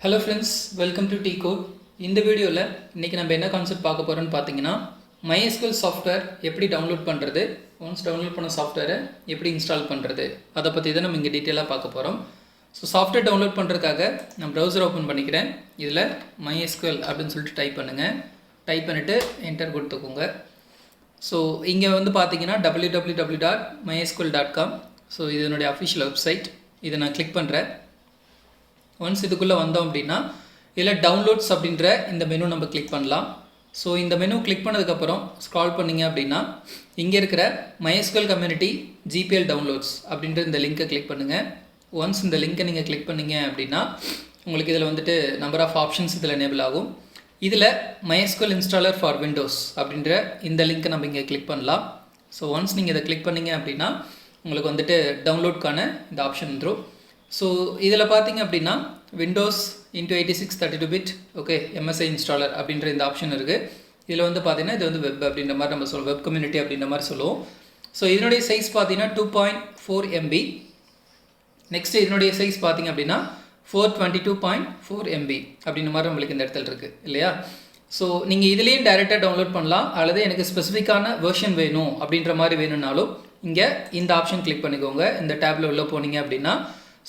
Hello friends, welcome to T Code. இந்த வீடியோவில் இன்றைக்கி நம்ம என்ன கான்செப்ட் பார்க்க போகிறோம்னு பார்த்தீங்கன்னா MySQL சாஃப்ட்வேர் எப்படி டவுன்லோட் பண்ணுறது, ஒன்ஸ் டவுன்லோட் பண்ண சாஃப்ட்வேரை எப்படி இன்ஸ்டால் பண்ணுறது, அதை பற்றி தான் நம்ம இங்கே டீட்டெயிலாக பார்க்க போகிறோம். ஸோ சாஃப்ட்வேர் டவுன்லோட் பண்ணுறதுக்காக நான் ப்ரௌசர் ஓப்பன் பண்ணிக்கிறேன். இதில் MySQL அப்படின்னு சொல்லிட்டு டைப் பண்ணுங்கள். டைப் பண்ணிவிட்டு என்டர் கொடுத்துக்கோங்க. ஸோ இங்கே வந்து பார்த்தீங்கன்னா www.mysql.com. ஸோ இது என்னுடைய அஃபிஷியல் வெப்சைட். இதை நான் கிளிக் பண்ணுறேன். ஒன்ஸ் இதுக்குள்ளே வந்தோம் அப்படின்னா இதில் டவுன்லோட்ஸ் அப்படின்ற இந்த மெனு நம்ம கிளிக் பண்ணலாம். ஸோ இந்த மெனு கிளிக் பண்ணதுக்கப்புறம் ஸ்க்ரால் பண்ணிங்க அப்படின்னா இங்கே இருக்கிற MySQL கம்யூனிட்டி GPL டவுன்லோட்ஸ் அப்படின்ற இந்த லிங்க்கை கிளிக் பண்ணுங்கள். ஒன்ஸ் இந்த லிங்க்கை நீங்கள் கிளிக் பண்ணிங்க அப்படின்னா உங்களுக்கு இதில் வந்துட்டு நம்பர் ஆஃப் ஆப்ஷன்ஸ் இதில் எனேபிள் ஆகும். இதில் MySQL இன்ஸ்டாலர் ஃபார் விண்டோஸ் அப்படின்ற இந்த லிங்க்கை நம்ம இங்கே கிளிக் பண்ணலாம். ஸோ ஒன்ஸ் நீங்கள் இதை கிளிக் பண்ணிங்க அப்படின்னா உங்களுக்கு வந்துட்டு டவுன்லோட்கான இந்த ஆப்ஷன் வந்துடும். ஸோ இதில் பார்த்தீங்க அப்படின்னா Windows into 8632 okay MSI installer அப்படின்ற இந்த ஆப்ஷன் இருக்குது. இதில் வந்து பார்த்தீங்கன்னா இது வந்து வெப் அப்படின்ற மாதிரி நம்ம சொல்லுவோம், வெப் கம்யூனிட்டி அப்படின்ற மாதிரி சொல்லுவோம். ஸோ இதனுடைய சைஸ் பார்த்தீங்கன்னா 2.4 MB. நெக்ஸ்ட் இதனுடைய சைஸ் பார்த்தீங்க அப்படின்னா 422.4 MB அப்படின்ற மாதிரி நம்மளுக்கு இந்த இடத்துல இருக்குது இல்லையா. ஸோ நீங்கள் இதுலேயும் டைரெக்டாக டவுன்லோட் பண்ணலாம், அல்லது எனக்கு ஸ்பெசிஃபிக்கான வெர்ஷன் வேணும் அப்படின்ற மாதிரி வேணும்னாலும் இங்கே இந்த ஆப்ஷன் கிளிக் பண்ணிக்கோங்க. இந்த டேப்பில் உள்ளே போனீங்க அப்படின்னா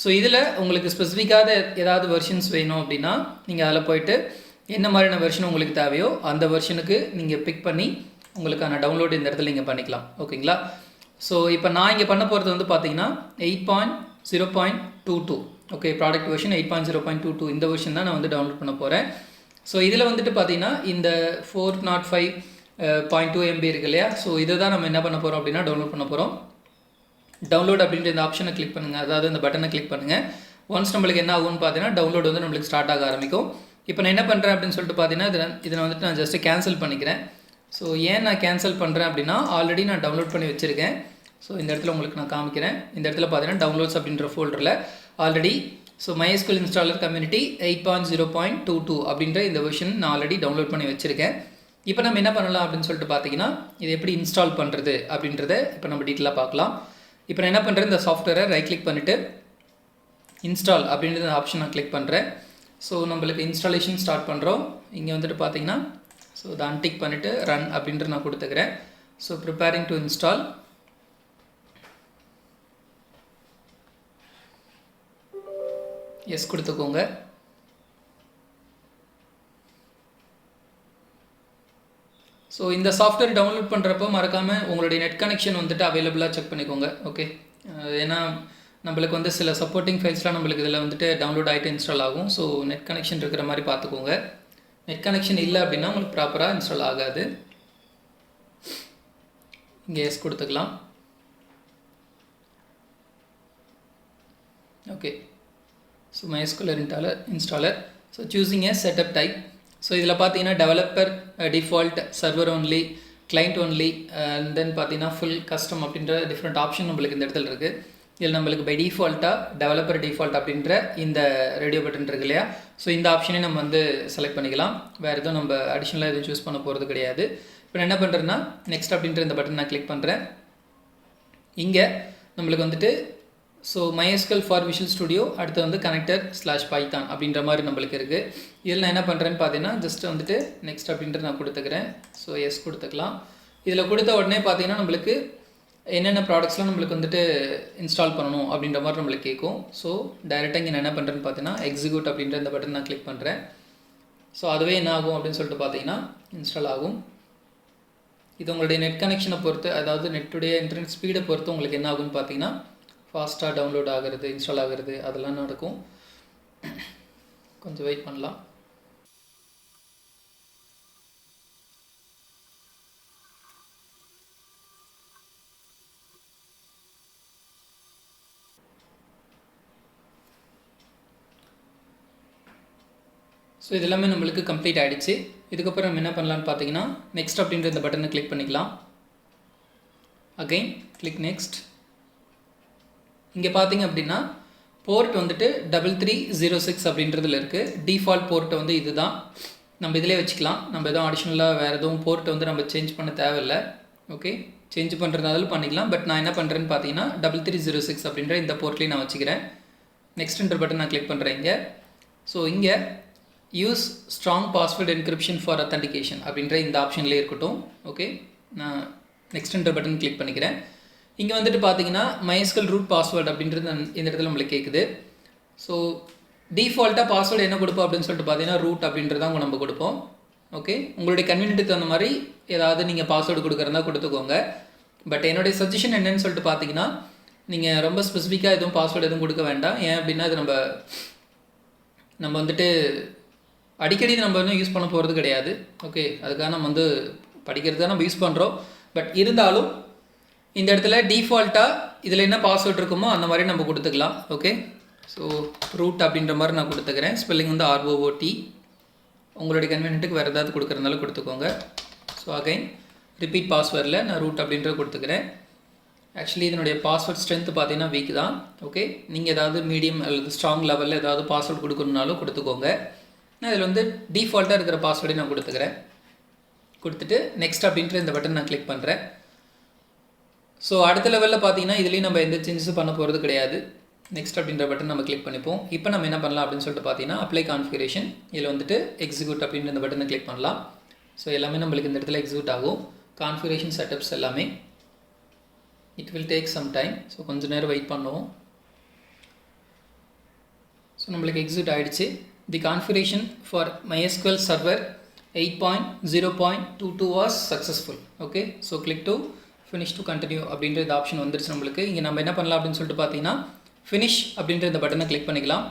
ஸோ இதில் உங்களுக்கு ஸ்பெசிஃபிக்காக ஏதாவது வெர்ஷன்ஸ் வேணும் அப்படின்னா நீங்கள் அதில் போய்ட்டு என்ன மாதிரியான வெர்ஷன் உங்களுக்கு தேவையோ அந்த வெர்ஷனுக்கு நீங்கள் பிக் பண்ணி உங்களுக்கான டவுன்லோட் இந்த இடத்துல நீங்கள் பண்ணிக்கலாம். ஓகேங்களா. ஸோ இப்போ நான் இங்கே பண்ண போகிறது வந்து பார்த்தீங்கன்னா 8.0.22 ஓகே ப்ராடக்ட் வெர்ஷன் 8.0.22 இந்த வெர்ஷன் தான் நான் வந்து டவுன்லோட் பண்ண போகிறேன். ஸோ இதில் வந்துட்டு பார்த்தீங்கன்னா இந்த 405.2 MB இருக்கு இல்லையா. ஸோ இதை தான் நம்ம என்ன பண்ண போகிறோம் அப்படின்னா டவுன்லோட் பண்ண போகிறோம். டவுன்லோட் அப்படின்ற இந்த ஆப்ஷனை கிளிக் பண்ணுங்கள், அதாவது இந்த பட்டனை கிளிக் பண்ணுங்கள். ஒன்ஸ் நம்மளுக்கு என்ன ஆகும்னு பார்த்தீங்கன்னா டவுன்லோட் வந்து நம்மளுக்கு ஸ்டார்ட் ஆக ஆரம்பிக்கும். இப்போ நான் என்ன பண்ணுறேன் அப்படின்னு சொல்லிட்டு பார்த்தீங்கன்னா இதை வந்துட்டு நான் ஜஸ்ட்டு கேன்சல் பண்ணிக்கிறேன். ஸோ ஏன் நான் கேன்சல் பண்ணுறேன் அப்படின்னா ஆல்ரெடி நான் டவுன்லோட் பண்ணி வச்சுருக்கேன். ஸோ இந்த இடத்துல உங்களுக்கு நான் காமிக்கிறேன். இந்த இடத்துல பார்த்தீங்கன்னா டவுன்லோட்ஸ் அப்படின்ற ஃபோல்டரில் already so MySQL installer community 8.0.22 அப்படின்ற இந்த வெர்ஷன் நான் ஆல்ரெடி டவுன்லோட் பண்ணி வச்சுருக்கேன். இப்போ நம்ம என்ன பண்ணலாம் அப்படின்னு சொல்லிட்டு பார்த்தீங்கன்னா இது எப்படி இன்ஸ்டால் பண்ணுறது அப்படின்றத இப்போ நம்ம டீட்டெயிலாக பார்க்கலாம். இப்போ நான் என்ன பண்ணுறேன், இந்த சாஃப்ட்வேரை ரைட் கிளிக் பண்ணிவிட்டு இன்ஸ்டால் அப்படின்ற ஆப்ஷன் நான் கிளிக் பண்ணுறேன். ஸோ நம்மளுக்கு இன்ஸ்டாலேஷன் ஸ்டார்ட் பண்ணுறோம். இங்கே வந்துட்டு பார்த்தீங்கன்னா ஸோ இதை அன்டிக் பண்ணிவிட்டு ரன் அப்படின்ற நான் கொடுத்துக்கிறேன். So preparing to install. Yes கொடுத்துக்கோங்க. ஸோ இந்த சாஃப்ட்வேர் டவுன்லோட் பண்ணுறப்போ மறக்காமல் உங்களுடைய நெட் கனெக்ஷன் வந்துட்டு அவைலபிளாக செக் பண்ணிக்கோங்க. ஓகே, ஏன்னா நம்மளுக்கு வந்து சில சப்போர்ட்டிங் ஃபைல்ஸ்லாம் நம்மளுக்கு இதில் வந்துட்டு டவுன்லோட் ஆகிட்டு இன்ஸ்டால் ஆகும். ஸோ நெட் கனெக்ஷன் இருக்கிற மாதிரி பார்த்துக்கோங்க. நெட் கனெக்ஷன் இல்லை அப்படின்னா உங்களுக்கு ப்ராப்பராக இன்ஸ்டால் ஆகாது. இங்கே எஸ் கொடுத்துக்கலாம். Okay, so MySQL installer. So choosing a setup type. So இதில் பார்த்தீங்கன்னா developer default, server only, client only, and then பார்த்தீங்கன்னா ஃபுல் கஸ்டம் அப்படின்ற டிஃப்ரெண்ட் ஆப்ஷன் நம்மளுக்கு இந்த இடத்துல இருக்குது. இதில் நம்மளுக்கு பை டிஃபால்ட்டாக டெவலப்பர் டிஃபால்ட் அப்படின்ற இந்த ரேடியோ பட்டன் இருக்கு இல்லையா. ஸோ இந்த ஆப்ஷனே நம்ம வந்து செலக்ட் பண்ணிக்கலாம். வேறு எதுவும் நம்ம அடிஷ்னலாக எதுவும் சூஸ் பண்ண போகிறது கிடையாது. இப்போ நான் என்ன பண்ணுறேன்னா நெக்ஸ்ட் அப்படின்ற இந்த பட்டன் நான் கிளிக் பண்ணுறேன். இங்கே நம்மளுக்கு வந்துட்டு so MySQL for visual studio, அடுத்து வந்து connector/python அப்படின்ற மாதிரி நம்மளுக்கு இருக்குது. இதில் நான் என்ன பண்ணுறேன்னு பார்த்தீங்கன்னா ஜஸ்ட் வந்துட்டு நெக்ஸ்ட் அப்படின்ற நான் கொடுத்துக்கிறேன். ஸோ எஸ் கொடுத்துக்கலாம். இதில் கொடுத்த உடனே பார்த்தீங்கன்னா நம்மளுக்கு என்னென்ன ப்ராடக்ட்ஸ்லாம் நம்மளுக்கு வந்துட்டு இன்ஸ்டால் பண்ணணும் அப்படின்ற மாதிரி நம்மளுக்கு கேட்கும். ஸோ டைரெக்டாக இங்கே நான் என்ன பண்ணுறேன்னு பார்த்தீங்கன்னா எக்ஸிக்யூட் அப்படின்ற இந்த பட்டன் நான் கிளிக் பண்ணுறேன். ஸோ அதுவே என்ன ஆகும் அப்படின்னு சொல்லிட்டு பார்த்தீங்கன்னா இன்ஸ்டால் ஆகும். இது உங்களுடைய நெட் கனெக்ஷனை பொறுத்து, அதாவது நெட்டுடைய இன்டர்நெட் ஸ்பீடை பொறுத்து உங்களுக்கு என்ன ஆகுன்னு பார்த்தீங்கன்னா ஃபாஸ்ட்டாக டவுன்லோட் ஆகிறது, இன்ஸ்டால் ஆகிறது அதெல்லாம் நடக்கும். கொஞ்சம் வெயிட் பண்ணலாம். ஸோ இது எல்லாமே நம்மளுக்கு கம்ப்ளீட் ஆகிடுச்சு. இதுக்கப்புறம் நம்ம என்ன பண்ணலான்னு பார்த்தீங்கன்னா நெக்ஸ்ட் அப்படின்ற இந்த பட்டனை கிளிக் பண்ணிக்கலாம். Again click next. இங்கே பார்த்தீங்க அப்படின்னா போர்ட் வந்துட்டு 3306 அப்படின்றதுல இருக்குது. டிஃபால்ட் போர்ட்டை வந்து இது தான் நம்ம இதிலே வச்சுக்கலாம். நம்ம எதுவும் அடிஷ்னலாக வேறு எதுவும் போர்ட்டை வந்து நம்ம சேஞ்ச் பண்ண தேவையில்லை. ஓகே, சேஞ்ச் பண்ணுறதாலும் பண்ணிக்கலாம். பட் நான் என்ன பண்ணுறேன்னு பார்த்தீங்கன்னா 3306 அப்படின்ற இந்த போர்ட்லேயும் நான் வச்சுக்கிறேன். நெக்ஸ்ட்ன்ற பட்டன் நான் கிளிக் பண்ணுறேன். இங்கே ஸோ இங்கே use strong password encryption for authentication அப்படின்ற இந்த ஆப்ஷன்லேயே இருக்கட்டும். ஓகே, நான் நெக்ஸ்ட்ன்ற பட்டன் கிளிக் பண்ணிக்கிறேன். இங்கே வந்துட்டு பார்த்தீங்கன்னா MySQL ரூட் பாஸ்வேர்டு அப்படின்றது இந்த இடத்துல நம்மளுக்கு கேட்குது. ஸோ டிஃபால்ட்டாக பாஸ்வேர்டு என்ன கொடுப்போம் அப்படின்னு சொல்லிட்டு பார்த்தீங்கன்னா ரூட் அப்படின்றதான் நம்ம கொடுப்போம். ஓகே, உங்களுடைய கன்வீனியன்ட்டுக்கு தகுந்த மாதிரி ஏதாவது நீங்கள் பாஸ்வேர்டு கொடுக்குறதா கொடுத்துக்கோங்க. பட் என்னுடைய சஜஷன் என்னன்னு சொல்லிட்டு பார்த்தீங்கன்னா, நீங்கள் ரொம்ப ஸ்பெசிஃபிக்காக எதுவும் பாஸ்வேர்டு எதுவும் கொடுக்க வேண்டாம். ஏன் அப்படின்னா அது நம்ம வந்துட்டு அடிக்கடி நம்ம இன்னும் யூஸ் பண்ண போகிறது கிடையாது. ஓகே, அதுக்காக நம்ம படிக்கிறது தான் நம்ம யூஸ் பண்ணுறோம். பட் இருந்தாலும் இந்த இடத்துல டிஃபால்ட்டாக இதில் என்ன பாஸ்வேர்டு இருக்குமோ அந்த மாதிரி நம்ம கொடுத்துக்கலாம். ஓகே, ஸோ ரூட் அப்படின்ற மாதிரி நான் கொடுத்துக்கிறேன். Spelling ROOT. உங்களுடைய கன்வீனியன்ட்டுக்கு வேறு ஏதாவது கொடுக்குறதுனால கொடுத்துக்கோங்க. ஸோ அகைன் ரிப்பீட் பாஸ்வேர்டில் நான் ரூட் அப்படின்றத கொடுத்துக்கிறேன். ஆக்சுவலி இதனுடைய பாஸ்வேர்ட் ஸ்ட்ரென்த் பார்த்தீங்கன்னா வீக் தான். ஓகே, நீங்கள் ஏதாவது மீடியம் அல்லது ஸ்ட்ராங் லெவலில் ஏதாவது பாஸ்வேர்டு கொடுக்கணுன்னாலும் கொடுத்துக்கோங்க. நான் இதில் டிஃபால்ட்டாக இருக்கிற பாஸ்வேர்டை நான் கொடுத்துக்கிறேன். கொடுத்துட்டு நெக்ஸ்ட் அப்படின்ற இந்த பட்டன் நான் கிளிக் பண்ணுறேன். ஸோ அடுத்த லெவலில் பார்த்தீங்கன்னா இதுலேயும் நம்ம எந்த சேஞ்சஸும் பண்ண போகிறது கிடையாது. நெக்ஸ்ட் அப்படின்ற பட்டன் நம்ம கிளிக் பண்ணிப்போம். இப்போ நம்ம என்ன பண்ணலாம் அப்படின்னு சொல்லிட்டு பார்த்தீங்கன்னா அப்ளை கான்ஃபிகரேஷன், இதில் எக்ஸிக்யூட் அப்படின்ற இந்த பட்டனை கிளிக் பண்ணலாம். ஸோ எல்லாமே நம்மளுக்கு இந்த இடத்துல எக்ஸிக்யூட் ஆகும். கான்ஃபிகரேஷன் செட்டப்ஸ் எல்லாமே. It will take some time. So கொஞ்சம் நேரம் வெயிட் பண்ணுவோம். ஸோ நம்மளுக்கு எக்ஸிக்யூட் ஆகிடுச்சு. The configuration for MySQL server 8.0.22 was successful. Okay, so click to finish to continue அப்படின்ற இந்த ஆப்ஷன் வந்துருச்சு நம்மளுக்கு. இங்கே நம்ம என்ன பண்ணலாம் அப்படின்னு சொல்லிட்டு பார்த்தீங்கன்னா ஃபினிஷ் அப்படின்ற இந்த பட்டனை கிளிக் பண்ணிக்கலாம்.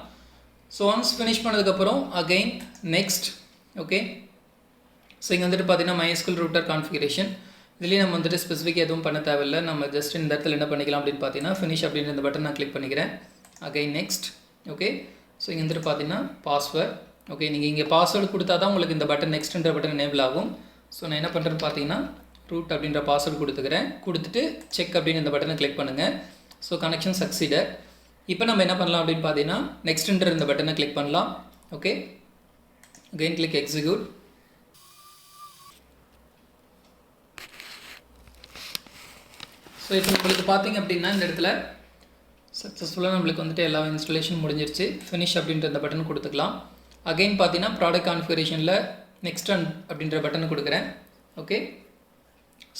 ஸோ ஒன்ஸ் ஃபினிஷ் பண்ணதுக்கப்புறம் அகெயின் நெக்ஸ்ட். ஓகே, ஸோ இங்கே பார்த்தீங்கன்னா MySQL ரூட்டர் கான்ஃபிகரேஷன். இதுலேயே நம்ம ஸ்பெசிஃபிக் எதுவும் பண்ண தேவையில்லை. நம்ம ஜஸ்ட் இந்த இடத்துல என்ன பண்ணிக்கலாம் அப்படின்னு பார்த்தீங்கன்னா ஃபினிஷ் அப்படின்ற இந்த பட்டன் நான் கிளிக் பண்ணிக்கிறேன். Again next. ஓகே, ஸோ இங்கே பார்த்தீங்கன்னா பாஸ்வேர்ட். ஓகே, நீங்கள் இங்கே பாஸ்வேர்டு கொடுத்தா தான் உங்களுக்கு இந்த பட்டன் நெக்ஸ்ட்ன்ற பட்டன் எனேபிள் ஆகும். ஸோ நான் என்ன பண்ணுறேன்னு பார்த்தீங்கன்னா ரூட் அப்படின்ற பாஸ்வேர்டு கொடுத்துக்கிறேன். கொடுத்துட்டு செக் அப்படின்னு இந்த பட்டனை கிளிக் பண்ணுங்கள். So connection succeeded. இப்போ நம்ம என்ன பண்ணலாம் அப்படின்னு பார்த்தீங்கன்னா நெக்ஸ்ட்ன்ற இந்த பட்டனை கிளிக் பண்ணலாம். Okay, again click execute. So இப்போ நம்மளுக்கு பார்த்தீங்க அப்படின்னா இந்த இடத்துல சக்ஸஸ்ஃபுல்லாக நம்மளுக்கு எல்லா இன்ஸ்டாலேஷன் முடிஞ்சிருச்சு. ஃபினிஷ் அப்படின்ற இந்த பட்டன் கொடுத்துக்கலாம். அகெயின் பார்த்தீங்கன்னா ப்ராடக்ட் கான்ஃபிகரேஷனில் நெக்ஸ்ட் அப்படின்ற பட்டன் கொடுக்குறேன். Okay,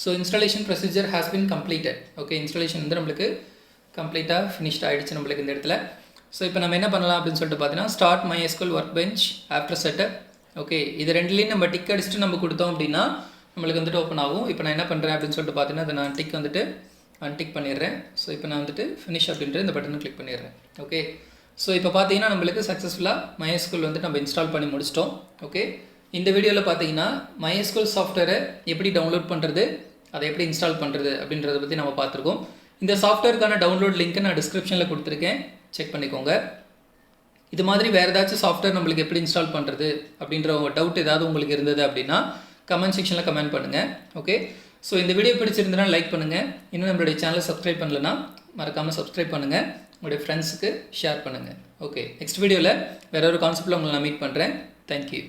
so installation procedure has been completed. Okay, installation நம்மளுக்கு கம்ப்ளீட்டாக ஃபினிஷ்ட் ஆகிடுச்சு நம்மளுக்கு இந்த இடத்துல. ஸோ இப்போ நம்ம என்ன பண்ணலாம் அப்படின்னு சொல்லிட்டு பார்த்தீங்கன்னா start MySQL work bench after setup. Okay, இது ரெண்டுலேயும் நம்ம டிக் அடிச்சுட்டு நம்ம கொடுத்தோம் அப்படின்னா நம்மளுக்கு ஓப்பன் ஆகும். இப்போ நான் என்ன பண்ணுறேன் அப்படின்னு சொல்லிட்டு பார்த்தீங்கன்னா அதை நான் டிக் அன்டிக் பண்ணிடுறேன். ஸோ இப்போ நான் ஃபினிஷ் அப்படின்ற இந்த பட்டனை கிளிக் பண்ணிடுறேன். ஓகே, ஸோ இப்போ பார்த்தீங்கன்னா நம்மளுக்கு சக்ஸஸ்ஃபுல்லாக MySQL நம்ம இன்ஸ்டால் பண்ணி முடிச்சிட்டோம். ஓகே, இந்த வீடியோவில் பார்த்தீங்கன்னா MySQL சாஃப்ட்வேரை எப்படி டவுன்லோட் பண்ணுறது, அதை எப்படி இன்ஸ்டால் பண்ணுறது அப்படின்றத பற்றி நம்ம பார்த்துருக்கோம். இந்த சாஃப்ட்வேருக்கான டவுன்லோட் லிங்க்கை நான் டிஸ்கிரிப்ஷனில் கொடுத்துருக்கேன், செக் பண்ணிக்கோங்க. இது மாதிரி வேறு ஏதாச்சும் சாஃப்ட்வேர் நம்மளுக்கு எப்படி இன்ஸ்டால் பண்ணுறது அப்படின்ற உங்கள் டவுட் ஏதாவது உங்களுக்கு இருந்தது அப்படின்னா கமெண்ட் செக்ஷனில் கமெண்ட் பண்ணுங்கள். ஓகே, ஸோ இந்த வீடியோ பிடிச்சிருந்தனா லைக் பண்ணுங்கள். இன்னும் நம்மளுடைய சேனலை சப்ஸ்கிரைப் பண்ணலன்னா மறக்காமல் சப்ஸ்கிரைப் பண்ணுங்கள். உங்களுடைய ஃப்ரெண்ட்ஸுக்கு ஷேர் பண்ணுங்கள். ஓகே, நெக்ஸ்ட் வீடியோவில் வேறு ஒரு கான்செப்டில் உங்களை நான் மீட் பண்ணுறேன். தேங்க்யூ.